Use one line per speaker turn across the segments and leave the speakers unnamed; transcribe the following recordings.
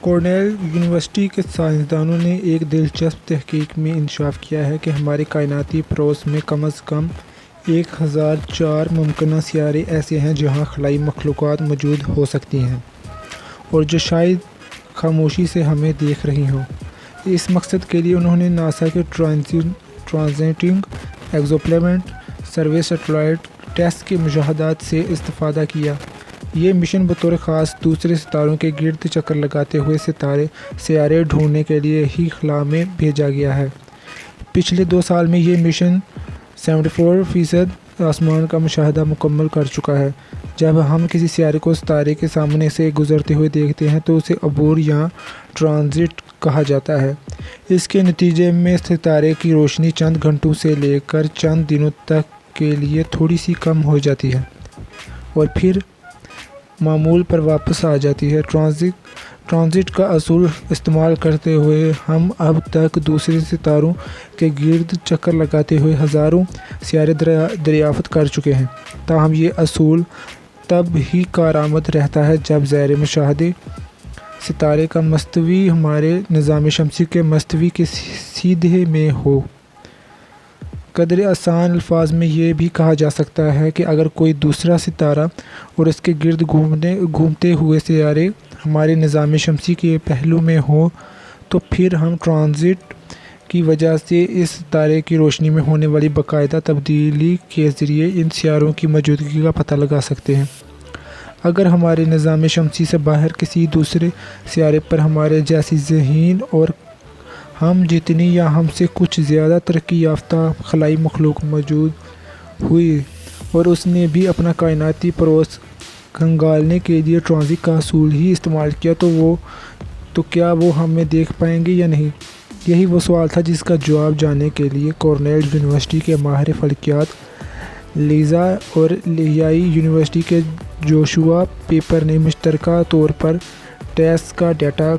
Cornell university کے سائنسدانوں نے ایک دلچسپ تحقیق میں انکشاف کیا ہے کہ ہمارے کائناتی پڑوس میں کم از کم 1004 ممکنہ سیارے ایسے ہیں جہاں خلائی مخلوقات موجود ہو سکتی ہیں اور جو شاید خاموشی سے ہمیں دیکھ رہی ہوں۔ اس مقصد کے لیے انہوں نے ناسا کے ٹرانزٹنگ ایگزوپلینٹ سروے سیٹلائٹ ٹیسٹ کے مشاہدات سے استفادہ کیا۔ یہ مشن بطور خاص دوسرے ستاروں کے گرد چکر لگاتے ہوئے سیارے ڈھونڈنے کے لیے ہی خلا میں بھیجا گیا ہے۔ پچھلے 2 سال میں یہ مشن 74% آسمان کا مشاہدہ مکمل کر چکا ہے۔ جب ہم کسی سیارے کو ستارے کے سامنے سے گزرتے ہوئے دیکھتے ہیں تو اسے عبور یا ٹرانزٹ کہا جاتا ہے۔ اس کے نتیجے میں ستارے کی روشنی چند گھنٹوں سے لے کر چند دنوں تک کے لیے تھوڑی سی کم ہو جاتی ہے اور پھر معمول پر واپس آ جاتی ہے۔ ٹرانزٹ کا اصول استعمال کرتے ہوئے ہم اب تک دوسرے ستاروں کے گرد چکر لگاتے ہوئے ہزاروں سیارے دریافت کر چکے ہیں۔ تاہم یہ اصول تب ہی کارآمد رہتا ہے جب زیر مشاہدے ستارے کا مستوی ہمارے نظام شمسی کے مستوی کے سیدھے میں ہو۔ قدرے آسان الفاظ میں یہ بھی کہا جا سکتا ہے کہ اگر کوئی دوسرا ستارہ اور اس کے گرد گھومتے ہوئے سیارے ہمارے نظام شمسی کے پہلو میں ہوں تو پھر ہم ٹرانزٹ کی وجہ سے اس ستارے کی روشنی میں ہونے والی باقاعدہ تبدیلی کے ذریعے ان سیاروں کی موجودگی کا پتہ لگا سکتے ہیں۔ اگر ہمارے نظام شمسی سے باہر کسی دوسرے سیارے پر ہمارے جیسی ذہین اور ہم جتنی یا ہم سے کچھ زیادہ ترقی یافتہ خلائی مخلوق موجود ہوئی اور اس نے بھی اپنا کائناتی پڑوس کھنگالنے کے لیے ٹرانزٹ کا اصول ہی استعمال کیا تو کیا وہ ہمیں دیکھ پائیں گے یا نہیں؟ یہی وہ سوال تھا جس کا جواب جاننے کے لیے کورنیل یونیورسٹی کے ماہر فلکیات لیزا اور لیہیائی یونیورسٹی کے جوشوا پیپر نے مشترکہ طور پر ٹیسٹ کا ڈیٹا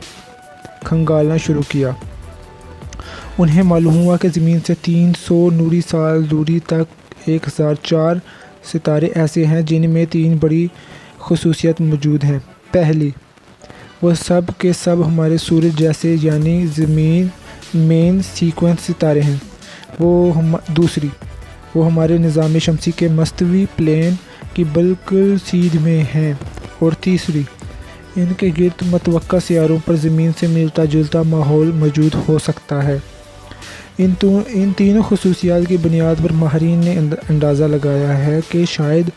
کھنگالنا شروع کیا۔ انہیں معلوم ہوا کہ زمین سے 300 نوری سال دوری تک 1004 ستارے ایسے ہیں جن میں 3 بڑی خصوصیات موجود ہیں۔ پہلی، وہ سب کے سب ہمارے سورج جیسے یعنی زمین مین سیکوینس ستارے ہیں۔ دوسری، وہ ہمارے نظام شمسی کے مستوی پلین کی بالکل سیدھ میں ہیں۔ اور تیسری، ان کے گرد متوقع سیاروں پر زمین سے ملتا جلتا ماحول موجود ہو سکتا ہے۔ ان تینوں خصوصیات کی بنیاد پر ماہرین نے اندازہ لگایا ہے کہ شاید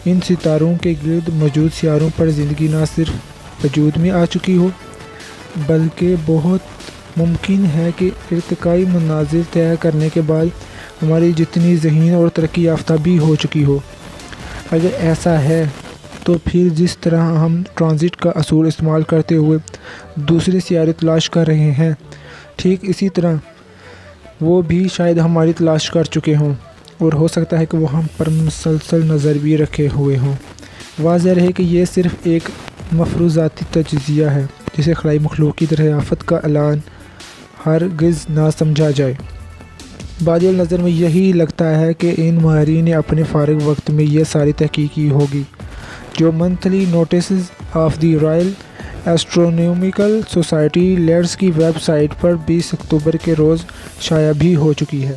ان ستاروں کے گرد موجود سیاروں پر زندگی نہ صرف وجود میں آ چکی ہو بلکہ بہت ممکن ہے کہ ارتقائی منازل طے کرنے کے بعد ہماری جتنی ذہین اور ترقی یافتہ بھی ہو چکی ہو۔ اگر ایسا ہے تو پھر جس طرح ہم ٹرانزٹ کا اصول استعمال کرتے ہوئے دوسرے سیارے تلاش کر رہے ہیں، ٹھیک اسی طرح وہ بھی شاید ہماری تلاش کر چکے ہوں اور ہو سکتا ہے کہ وہ ہم پر مسلسل نظر بھی رکھے ہوئے ہوں۔ واضح رہے کہ یہ صرف ایک مفروضاتی تجزیہ ہے جسے خلائی مخلوق کی دریافت کا اعلان ہرگز نہ سمجھا جائے۔ بادی النظر میں یہی لگتا ہے کہ ان ماہرین نے اپنے فارغ وقت میں یہ ساری تحقیق کی ہوگی جو Monthly Notices of the Royal Astronomical Society Leeds کی ویب سائٹ پر 20 اکتوبر کے روز شائع بھی ہو چکی ہے۔